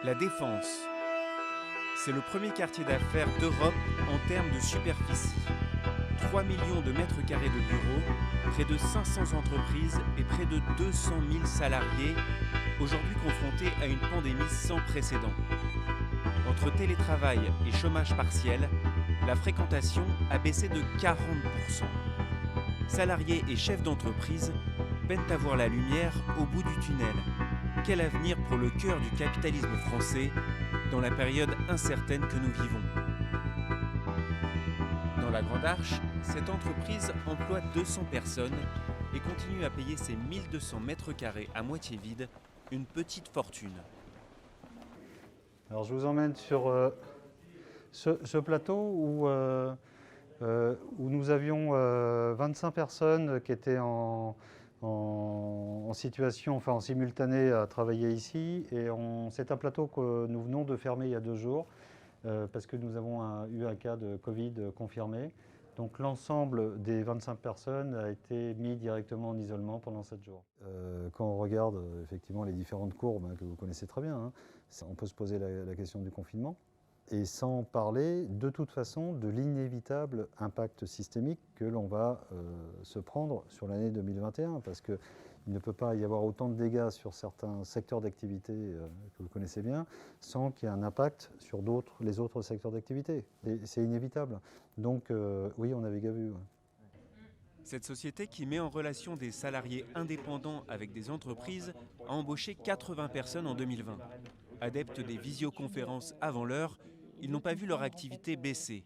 La Défense. C'est le premier quartier d'affaires d'Europe en termes de superficie. 3 millions de mètres carrés de bureaux, près de 500 entreprises et près de 200 000 salariés, aujourd'hui confrontés à une pandémie sans précédent. Entre télétravail et chômage partiel, la fréquentation a baissé de 40%. Salariés et chefs d'entreprise peinent à voir la lumière au bout du tunnel. Quel avenir pour le cœur du capitalisme français dans la période incertaine que nous vivons? Dans la Grande Arche, cette entreprise emploie 200 personnes et continue à payer ses 1200 mètres carrés à moitié vides une petite fortune. Alors je vous emmène sur ce plateau où nous avions 25 personnes qui étaient en situation, enfin en simultané à travailler ici. Et c'est un plateau que nous venons de fermer il y a 2 jours parce que nous avons eu un cas de Covid confirmé. Donc l'ensemble des 25 personnes a été mis directement en isolement pendant 7 jours. Quand on regarde effectivement les différentes courbes que vous connaissez très bien, on peut se poser la question du confinement. Et sans parler de toute façon de l'inévitable impact systémique que l'on va se prendre sur l'année 2021, parce qu'il ne peut pas y avoir autant de dégâts sur certains secteurs d'activité que vous connaissez bien, sans qu'il y ait un impact sur les autres secteurs d'activité. Et c'est inévitable. Donc oui, on avait vu. Cette société qui met en relation des salariés indépendants avec des entreprises a embauché 80 personnes en 2020. Adeptes des visioconférences avant l'heure, ils n'ont pas vu leur activité baisser.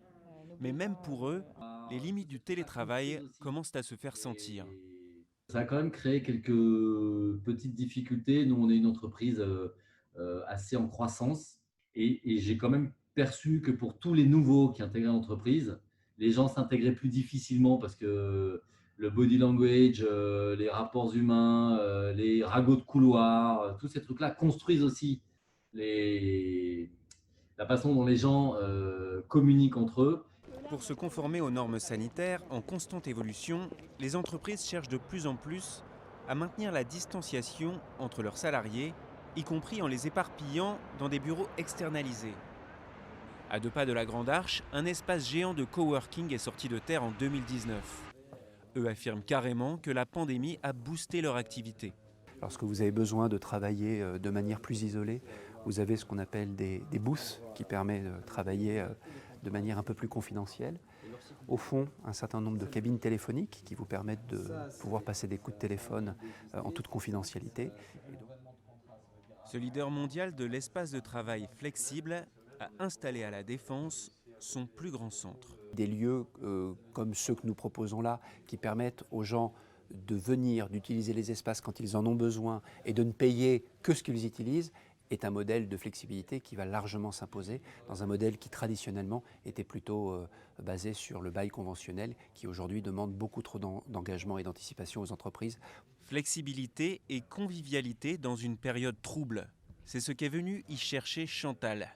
Mais même pour eux, les limites du télétravail commencent à se faire sentir. Ça a quand même créé quelques petites difficultés. Nous, on est une entreprise assez en croissance et j'ai quand même perçu que pour tous les nouveaux qui intégraient l'entreprise, les gens s'intégraient plus difficilement parce que le body language, les rapports humains, les ragots de couloir, tous ces trucs-là construisent aussi la façon dont les gens communiquent entre eux. Pour se conformer aux normes sanitaires en constante évolution, les entreprises cherchent de plus en plus à maintenir la distanciation entre leurs salariés, y compris en les éparpillant dans des bureaux externalisés. À 2 pas de la Grande Arche, un espace géant de coworking est sorti de terre en 2019. Eux affirment carrément que la pandémie a boosté leur activité. Lorsque vous avez besoin de travailler de manière plus isolée, vous avez ce qu'on appelle des booths qui permettent de travailler de manière un peu plus confidentielle. Au fond, un certain nombre de cabines téléphoniques qui vous permettent de pouvoir passer des coups de téléphone en toute confidentialité. Ce leader mondial de l'espace de travail flexible a installé à la Défense son plus grand centre. Des lieux comme ceux que nous proposons là, qui permettent aux gens de venir, d'utiliser les espaces quand ils en ont besoin et de ne payer que ce qu'ils utilisent, est un modèle de flexibilité qui va largement s'imposer dans un modèle qui traditionnellement était plutôt basé sur le bail conventionnel, qui aujourd'hui demande beaucoup trop d'engagement et d'anticipation aux entreprises. Flexibilité et convivialité dans une période trouble, c'est ce qu'est venu y chercher Chantal.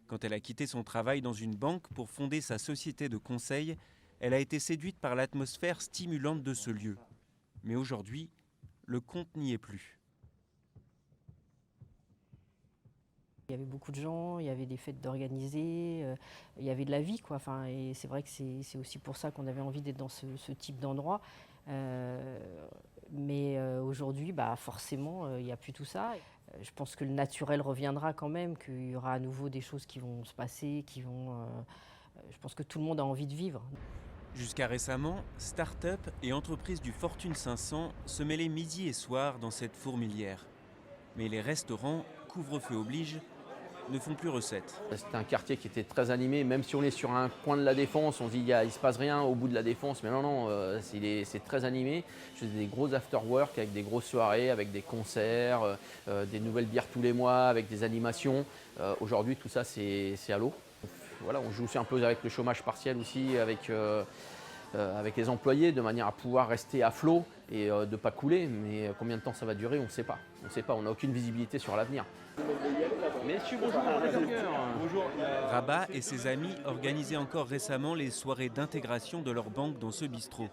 Quand elle a quitté son travail dans une banque pour fonder sa société de conseil, elle a été séduite par l'atmosphère stimulante de ce lieu. Mais aujourd'hui, le compte n'y est plus. Il y avait beaucoup de gens, il y avait des fêtes d'organiser, il y avait de la vie, quoi. Enfin, et c'est vrai que c'est aussi pour ça qu'on avait envie d'être dans ce type d'endroit. Mais aujourd'hui, forcément, il n'y a plus tout ça. Je pense que le naturel reviendra quand même, qu'il y aura à nouveau des choses qui vont se passer, je pense que tout le monde a envie de vivre. Jusqu'à récemment, start-up et entreprises du Fortune 500 se mêlaient midi et soir dans cette fourmilière. Mais les restaurants, couvre-feu oblige, ne font plus recette. C'était un quartier qui était très animé, même si on est sur un coin de la Défense, on se dit il ne se passe rien au bout de la Défense, mais non, c'est très animé. Je faisais des gros after-work avec des grosses soirées, avec des concerts, des nouvelles bières tous les mois, avec des animations. Aujourd'hui, tout ça, c'est à l'eau. Voilà, on joue aussi un peu avec le chômage partiel aussi, avec les employés, de manière à pouvoir rester à flot et de ne pas couler. Mais combien de temps ça va durer, on ne sait pas. On n'a aucune visibilité sur l'avenir. Messieurs, bonjour, Bonjour. Rabat et ses amis organisaient encore récemment les soirées d'intégration de leur banque dans ce bistrot.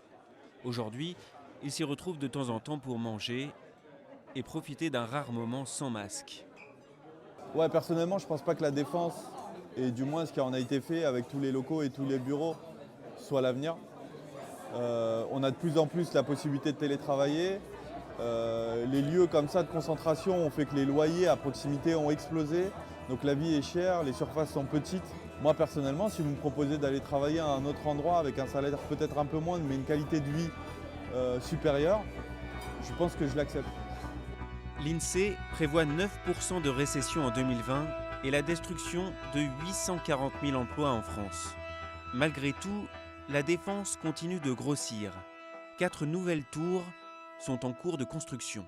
Aujourd'hui, ils s'y retrouvent de temps en temps pour manger et profiter d'un rare moment sans masque. Ouais, personnellement, je ne pense pas que la défense, et du moins ce qui en a été fait avec tous les locaux et tous les bureaux, soit l'avenir. On a de plus en plus la possibilité de télétravailler. Les lieux comme ça de concentration ont fait que les loyers à proximité ont explosé. Donc la vie est chère, les surfaces sont petites. Moi personnellement, si vous me proposez d'aller travailler à un autre endroit avec un salaire peut-être un peu moindre mais une qualité de vie supérieure, je pense que je l'accepte. L'INSEE prévoit 9% de récession en 2020 et la destruction de 840 000 emplois en France. Malgré tout, la défense continue de grossir. 4 nouvelles tours sont en cours de construction.